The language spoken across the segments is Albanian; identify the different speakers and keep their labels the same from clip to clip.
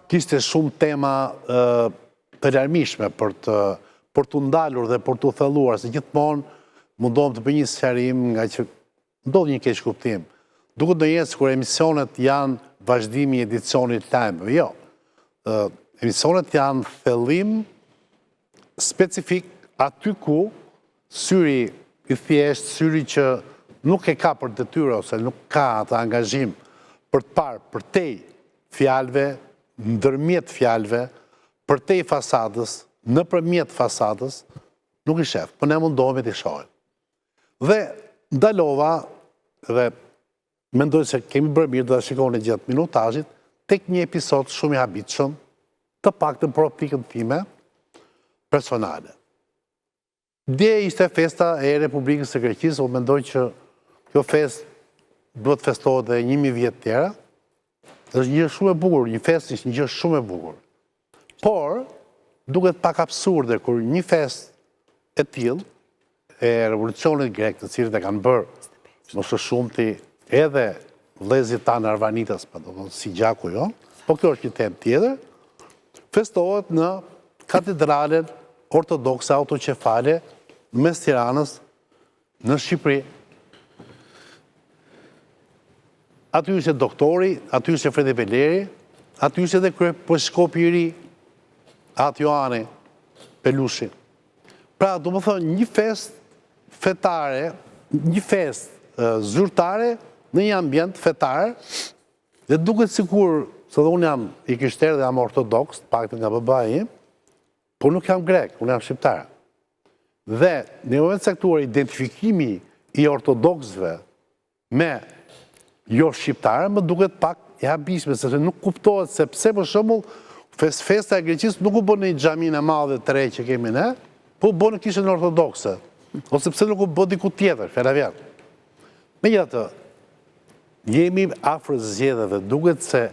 Speaker 1: kishte shumë tema të larmishme për të ndalur dhe për të thelluar, se gjithmonë mundohem të bëj një sqarim nga që ndodh një keq kuptim. Duket ndonjëherë sikur emisionet janë vazhdimi i edicionit të lajmeve. Jo. Emisionet janë thellim specifik aty ku syri i thjesht, syri që nuk e ka për detyrë ose nuk ka atë angazhim për të parë përtej fjalëve, ndërmjet fjalëve, përtej fasadës, nëpërmjet fasadës, nuk i shef, po ne mundohemi t'i shohim. Dhe ndalova dhe mendoj se kemi bërë mirë dhe shikoni gjatë minutazhit tek një episod shumë i habitshëm, të paktën për optikën time personale. Dje ishte festa e Republikës së Greqisë, u mendoj që kjo festë duhet festohet dhe 1000 vjet tjera. Është një gjë shumë e bukur, një festë është një gjë shumë e bukur. Por duket pak absurde kur një festë e tillë e revolucionit grek, të cilët e kanë bërë më së shumti edhe vëllezërit tanë arvanitës, si gjaku jon, po kjo është një temë tjetër, festohet në katedralen ortodokse autoqefale mes Tiranës në Shqipëri. Aty ishte doktori, aty ishte Fredi Veleri, aty ishte edhe kryeposhkopi i ri At Joani Pelushi. Pra, do më thonë, një fest fetare, një fest zyrtare në një ambient fetar, dhe duket sikur, se dhe unë jam i krishterë dhe jam ortodoks, paktën nga babai im, por nuk jam grek, unë jam shqiptar. Dhe në moment caktuar identifikimi i ortodoksëve me jo shqiptarë, më duket pak i habishme, sepse nuk kuptohet se pse për shembull festa e Greqisë nuk u bën në xhamin e madhe të re që kemi ne, po u bën në kishën ortodokse. Ose pse nuk u bë diku tjetër, fjala vjet. Megjithatë, jemi afër zgjedhjeve, duket se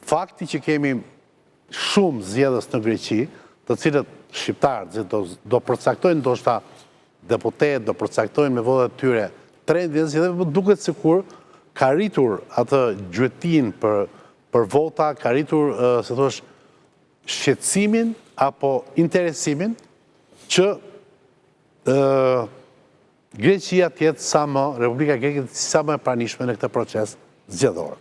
Speaker 1: fakti që kemi shumë zgjedhës në Greqi, të cilët shqiptarët do përcaktojnë ndoshta deputet, do përcaktojnë me votat e tyre trendin e zgjedhjeve, më duket sikur ka rritur atë gjyëtin për vota, ka rritur, se thosh, shqetësimin apo interesimin që Greqia tjetë sa më, Republika Greke sa më e pranishme në këtë proces zgjedhor.